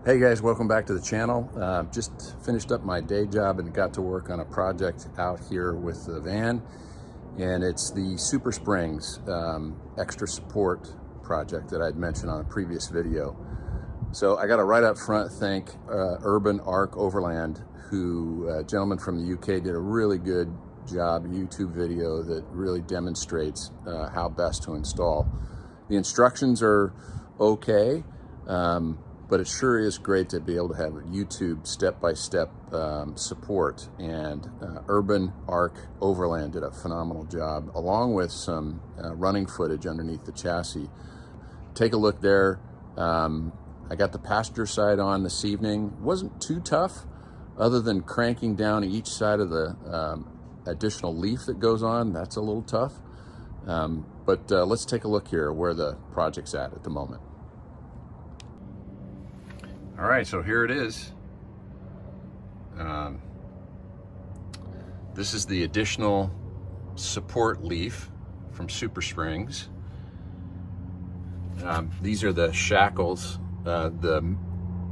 Hey guys, welcome back to the channel. Just finished up my day job and got to work on a project out here with the van, and it's the Supersprings extra support project that I'd mentioned on a previous video. So I got to right up front thank Urban Arc Overland, who a gentleman from the UK did a really good job YouTube video that really demonstrates how best to install. The instructions are okay. But it sure is great to be able to have YouTube step-by-step support, and Urban Arc Overland did a phenomenal job, along with some running footage underneath the chassis. Take a look there. I got the passenger side on this evening. Wasn't too tough, other than cranking down each side of the additional leaf that goes on. That's a little tough. But let's take a look here where the project's at the moment. All right, so here it is. This is the additional support leaf from Supersprings. These are the shackles, the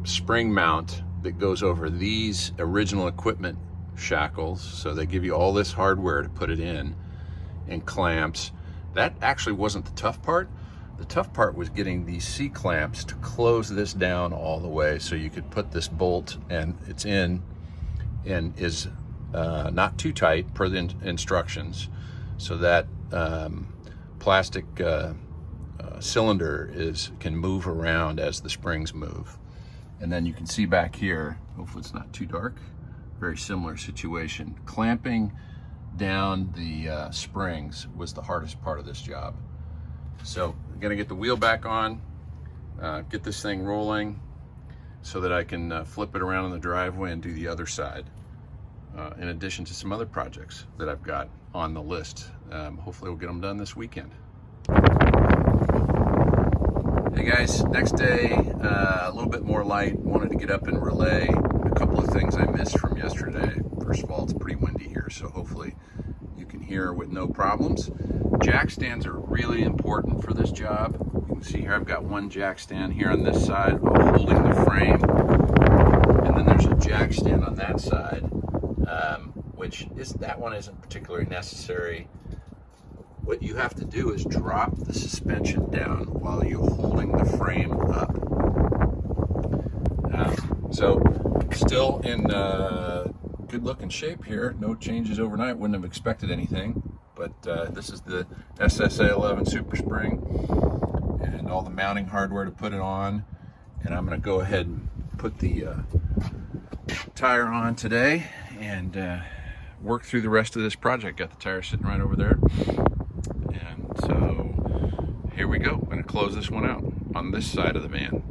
spring mount that goes over these original equipment shackles. So they give you all this hardware to put it in, and clamps. That actually wasn't the tough part. The tough part was getting these C-clamps to close this down all the way so you could put this bolt, and it's in and is not too tight per the instructions, so that plastic cylinder can move around as the springs move. And then you can see back here, hopefully it's not too dark, very similar situation. Clamping down the springs was the hardest part of this job. So I'm gonna get the wheel back on, get this thing rolling so that I can flip it around in the driveway and do the other side, in addition to some other projects that I've got on the list. Hopefully we'll get them done this weekend. Hey guys, next day, a little bit more light. Wanted to get up and relay a couple of things I missed from yesterday. First of all, it's pretty windy here, so hopefully you can hear with no problems. Jack stands are really important for this job. You can see here I've got one jack stand here on this side holding the frame, and then there's a jack stand on that side, that one isn't particularly necessary. What you have to do is drop the suspension down while you're holding the frame up. So still in good looking shape here, no changes overnight, wouldn't have expected anything. But this is the SSA11 Superspring and all the mounting hardware to put it on. And I'm going to go ahead and put the tire on today and work through the rest of this project. Got the tire sitting right over there. And so here we go. I'm going to close this one out on this side of the van.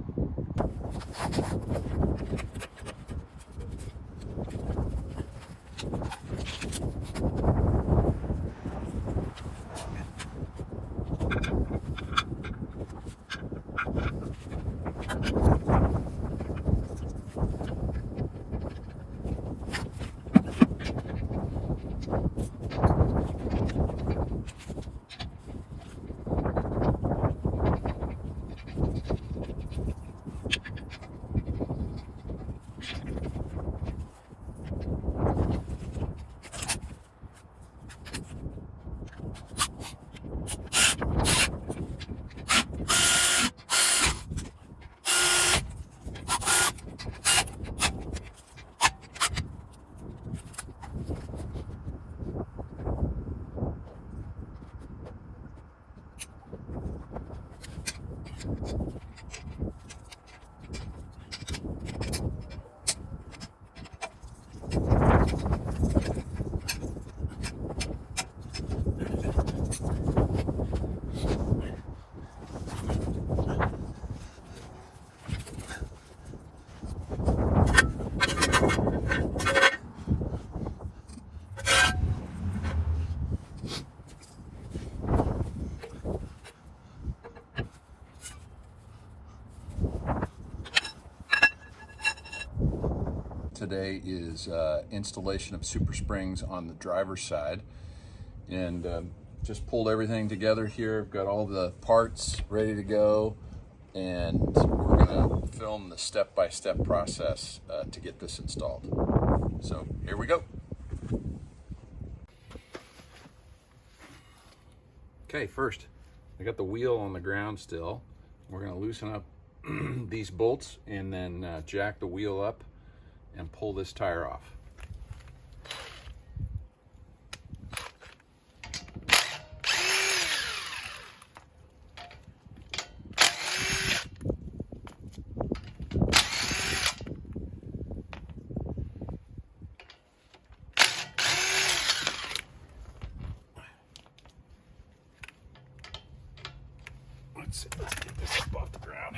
Today is installation of Supersprings on the driver's side, and just pulled everything together here. I've got all the parts ready to go. and we're gonna film the step-by-step process to get this installed. So here we go. Okay, first, I got the wheel on the ground still. We're gonna loosen up these bolts and then jack the wheel up and pull this tire off. Let's get this up off the ground.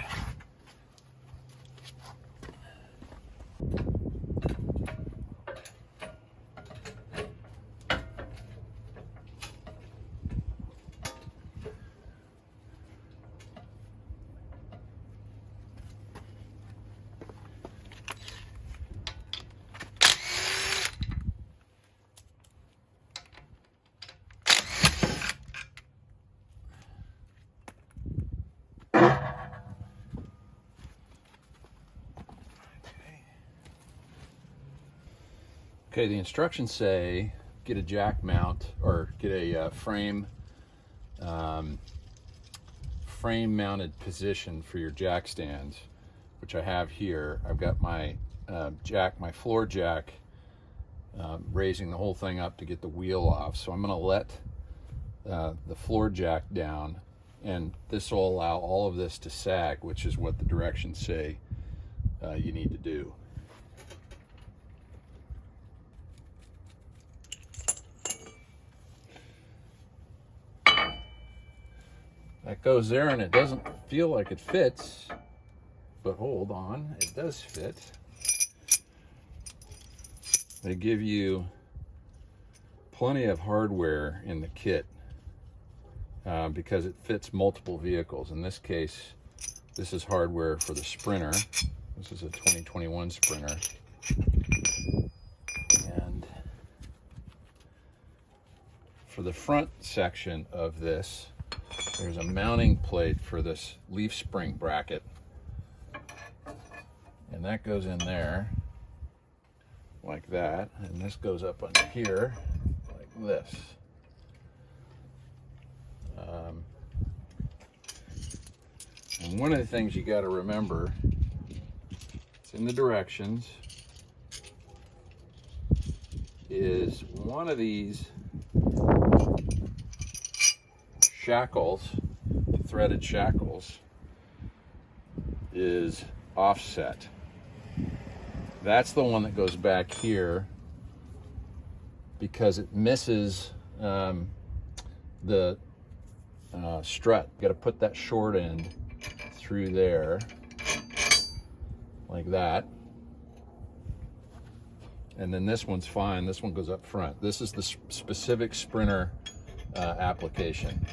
Okay, the instructions say get a jack mount or get a frame mounted position for your jack stands, which I have here. I've got my my floor jack, raising the whole thing up to get the wheel off. So I'm going to let the floor jack down, and this will allow all of this to sag, which is what the directions say you need to do. That goes there, and it doesn't feel like it fits, but hold on, it does fit. They give you plenty of hardware in the kit because it fits multiple vehicles. In this case, this is hardware for the Sprinter. This is a 2021 Sprinter. And for the front section of this, there's a mounting plate for this leaf spring bracket, and that goes in there like that, and this goes up under here like this. And one of the things you got to remember, it's in the directions, is one of these shackles, threaded shackles, is offset. That's the one that goes back here because it misses the strut. You got to put that short end through there like that, and then this one's fine. This one goes up front. This is the specific Sprinter application.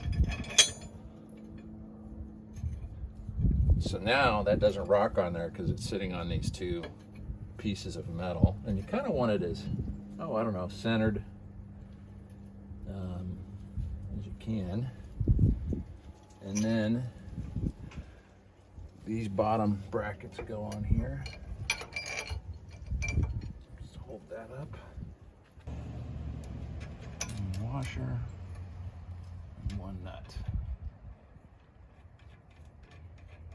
So now that doesn't rock on there because it's sitting on these two pieces of metal, and you kind of want it as, oh, I don't know, centered as you can. And then these bottom brackets go on here. Just hold that up. And washer. One nut.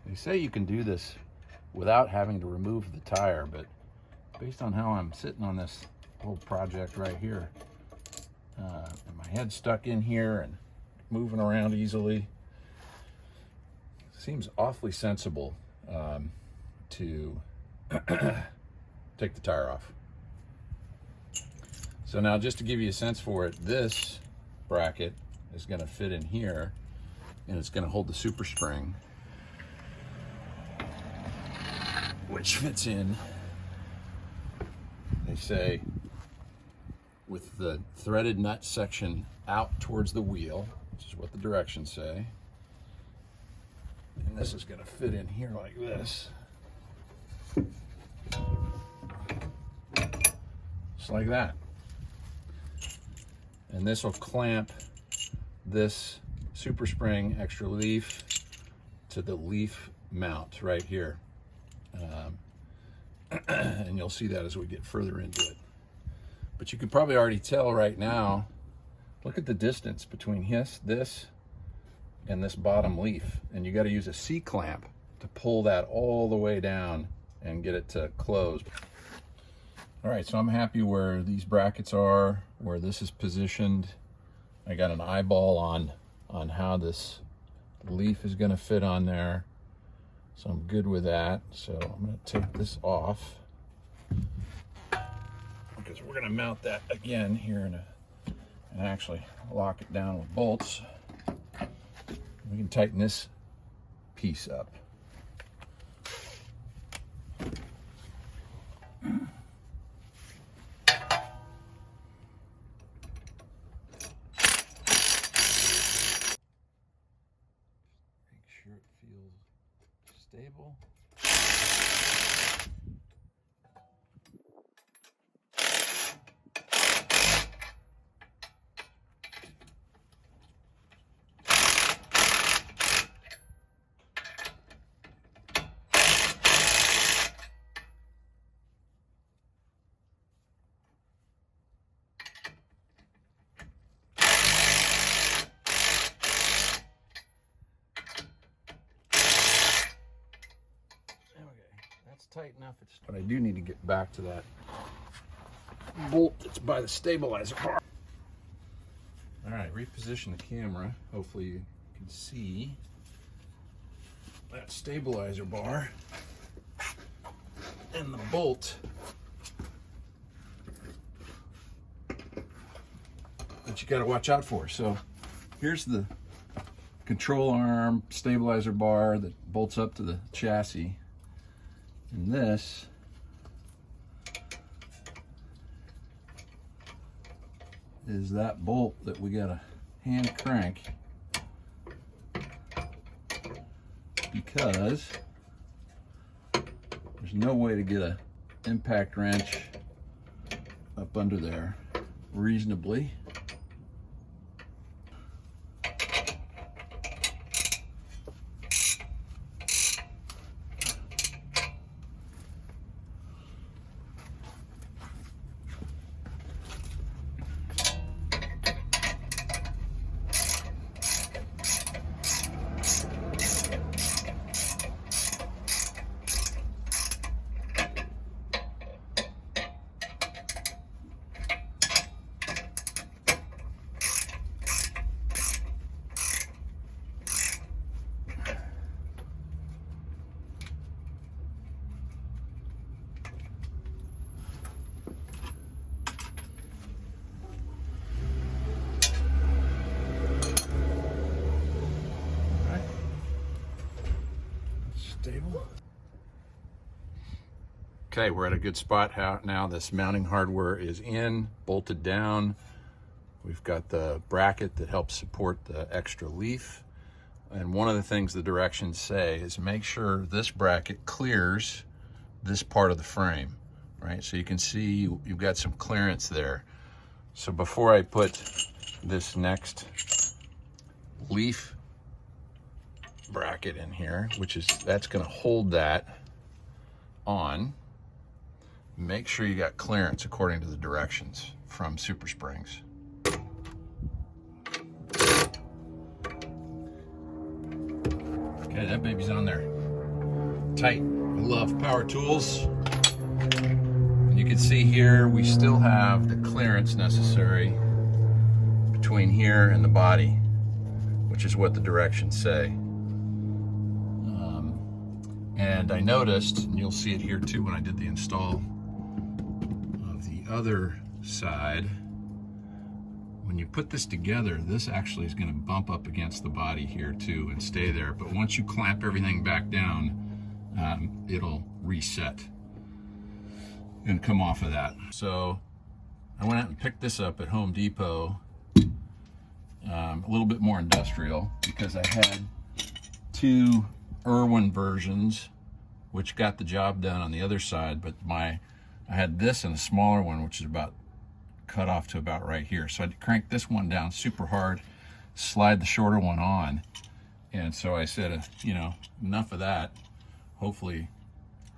They say you can do this without having to remove the tire, but based on how I'm sitting on this whole project right here, and my head's stuck in here and moving around easily, seems awfully sensible to take the tire off. So now, just to give you a sense for it, this bracket is going to fit in here, and it's going to hold the Superspring, which fits in, they say, with the threaded nut section out towards the wheel, which is what the directions say. And this is going to fit in here like this. Just like that. And this will clamp this Superspring extra leaf to the leaf mount right here. And you'll see that as we get further into it. But you can probably already tell right now, look at the distance between this and this bottom leaf. And you got to use a C-clamp to pull that all the way down and get it to close. All right, so I'm happy where these brackets are, where this is positioned. I got an eyeball on how this leaf is going to fit on there. So I'm good with that. So I'm going to take this off because we're going to mount that again here and actually lock it down with bolts. We can tighten this piece up. Make sure it feels stable. That's tight enough. But I do need to get back to that bolt that's by the stabilizer bar. All right, reposition the camera. Hopefully you can see that stabilizer bar and the bolt that you got to watch out for. So here's the control arm stabilizer bar that bolts up to the chassis. And this is that bolt that we got to hand crank because there's no way to get an impact wrench up under there reasonably. Stable. Okay, we're at a good spot now. This mounting hardware is in, bolted down. We've got the bracket that helps support the extra leaf. And one of the things the directions say is make sure this bracket clears this part of the frame, right? So you can see you've got some clearance there. So before I put this next leaf bracket in here, that's going to hold that on, make sure you got clearance according to the directions from Supersprings. Okay, that baby's on there tight. I love power tools. And you can see here we still have the clearance necessary between here and the body, which is what the directions say. And I noticed, and you'll see it here too when I did the install of the other side, when you put this together, this actually is going to bump up against the body here too and stay there. But once you clamp everything back down, it'll reset and come off of that. So I went out and picked this up at Home Depot, a little bit more industrial, because I had two Irwin versions which got the job done on the other side, but I had this and a smaller one which is about cut off to about right here. So I cranked this one down super hard, slide the shorter one on, and so I said, enough of that. hopefully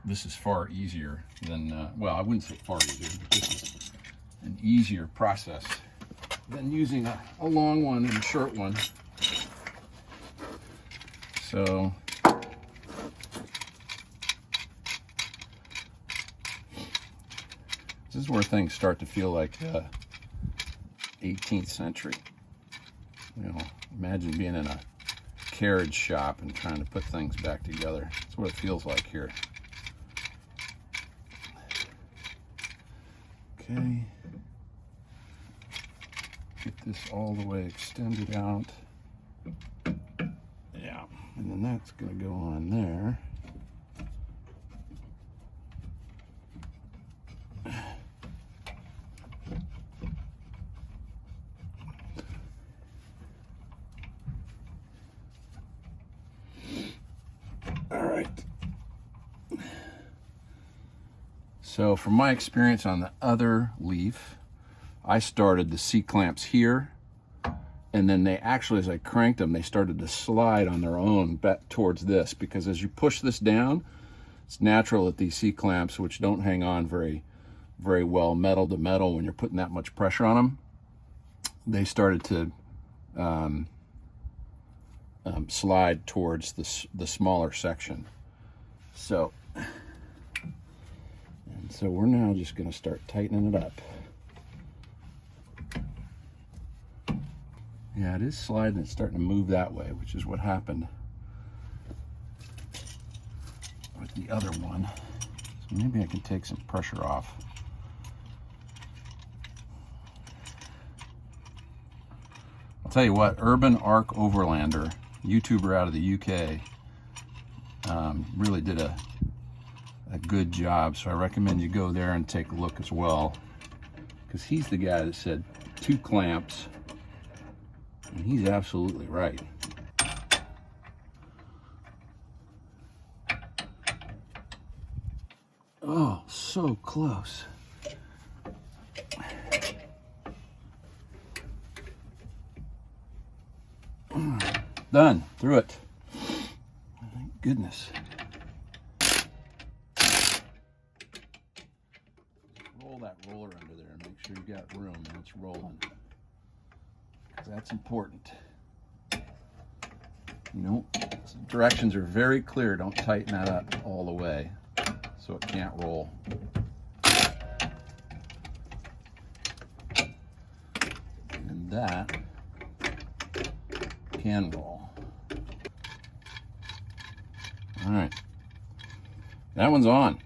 this is far easier than, well, I wouldn't say far easier, but this is an easier process than using a long one and a short one. So this is where things start to feel like 18th century. You know, imagine being in a carriage shop and trying to put things back together. That's what it feels like here. Okay. Get this all the way extended out. Yeah, and then that's going to go on there. All right. So from my experience on the other leaf, I started the C-clamps here, and then they actually, as I cranked them, they started to slide on their own back towards this, because as you push this down, it's natural that these C-clamps, which don't hang on very well metal to metal when you're putting that much pressure on them, they started to slide towards the smaller section. So we're now just going to start tightening it up. Yeah, it is sliding. It's starting to move that way, which is what happened with the other one. So maybe I can take some pressure off. I'll tell you what, Urban Arc Overlander, YouTuber out of the UK, really did a good job. So I recommend you go there and take a look as well, because he's the guy that said 2 clamps. And he's absolutely right. Oh, so close. Done. Through it. Thank goodness. Roll that roller under there and make sure you got room when it's rolling. That's important. Nope. Directions are very clear. Don't tighten that up all the way so it can't roll. And that can roll. All right. That one's on.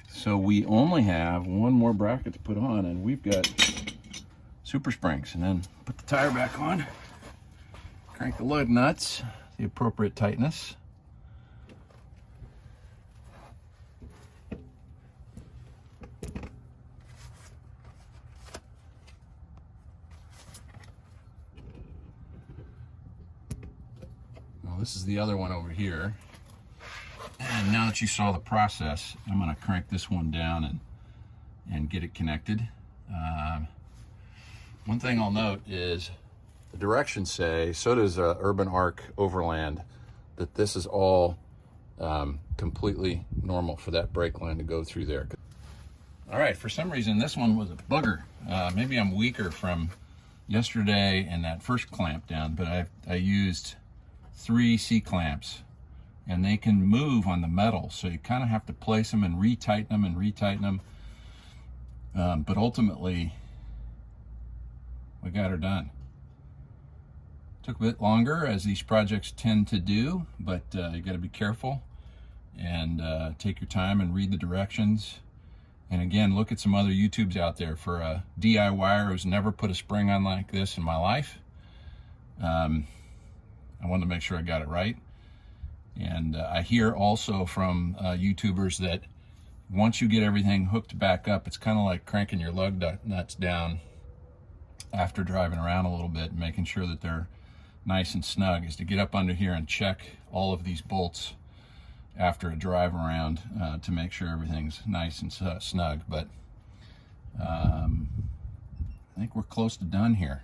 So we only have one more bracket to put on, and we've got Supersprings, and then put the tire back on, crank the lug nuts, the appropriate tightness. Well, this is the other one over here. And now that you saw the process, I'm going to crank this one down and get it connected. One thing I'll note is the directions say, so does Urban Arc Overland, that this is all completely normal for that brake line to go through there. All right, for some reason this one was a bugger. Maybe I'm weaker from yesterday and that first clamp down, but I used 3 C-clamps, and they can move on the metal, so you kind of have to place them and retighten them and retighten them. But ultimately, we got her done. Took a bit longer, as these projects tend to do, but you got to be careful and take your time and read the directions. And again, look at some other YouTubes out there. For a DIYer who's never put a spring on like this in my life, I wanted to make sure I got it right. And I hear also from YouTubers that once you get everything hooked back up, it's kind of like cranking your lug nuts down after driving around a little bit and making sure that they're nice and snug, is to get up under here and check all of these bolts after a drive around to make sure everything's nice and snug. But I think we're close to done here.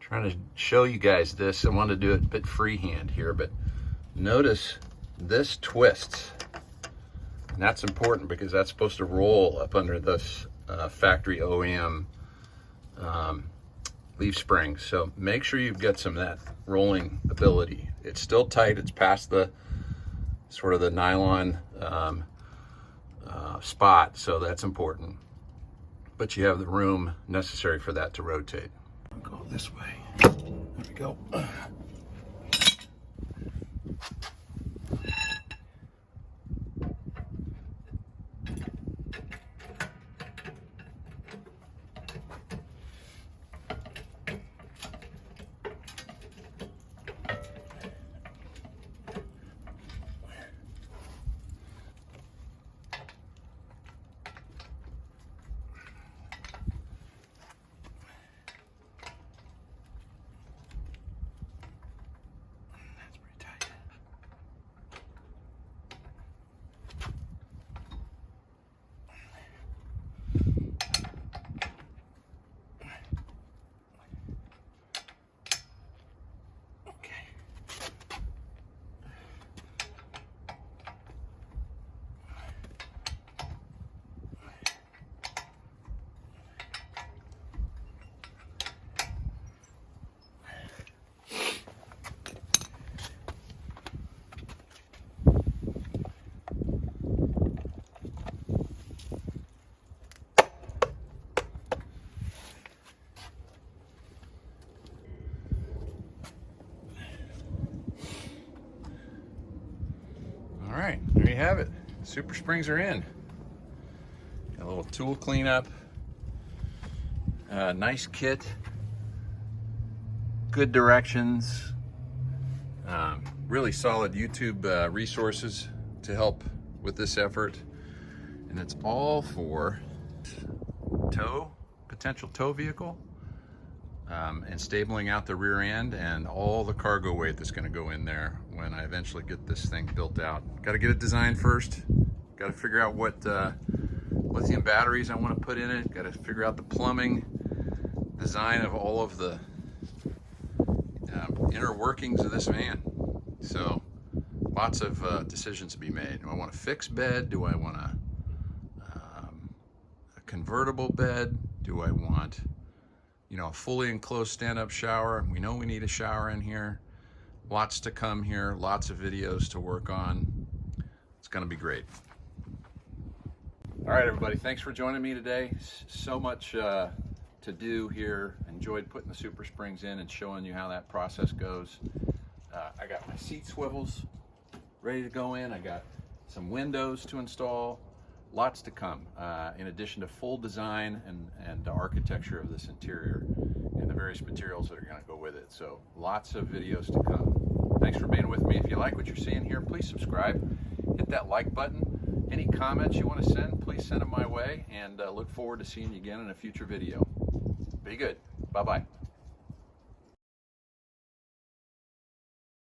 Trying to show you guys this. I want to do it a bit freehand here, but notice this twists. And that's important because that's supposed to roll up under this factory OEM leaf springs. So make sure you've got some of that rolling ability. It's still tight. It's past the sort of the nylon spot, so that's important. But you have the room necessary for that to rotate. I'll go this way. There we go. All right, there you have it. Super Springs are in. Got a little tool cleanup. Nice kit. Good directions. Really solid YouTube resources to help with this effort. And it's all for potential tow vehicle, and stabling out the rear end and all the cargo weight that's going to go in there when I eventually get this thing built out. Got to get it designed first. Got to figure out what lithium batteries I want to put in it. Got to figure out the plumbing, design of all of the inner workings of this van. So lots of decisions to be made. Do I want a fixed bed? Do I want a convertible bed? Do I want, you know, a fully enclosed stand-up shower? We know we need a shower in here. Lots to come here, lots of videos to work on. It's gonna be great. All right, everybody, thanks for joining me today. So much to do here. Enjoyed putting the Super Springs in and showing you how that process goes. I got my seat swivels ready to go in. I got some windows to install. Lots to come, in addition to full design and the architecture of this interior and the various materials that are going to go with it. So lots of videos to come. Thanks for being with me. If you like what you're seeing here, please subscribe. Hit that like button. Any comments you want to send, please send them my way, and look forward to seeing you again in a future video. Be good. Bye-bye.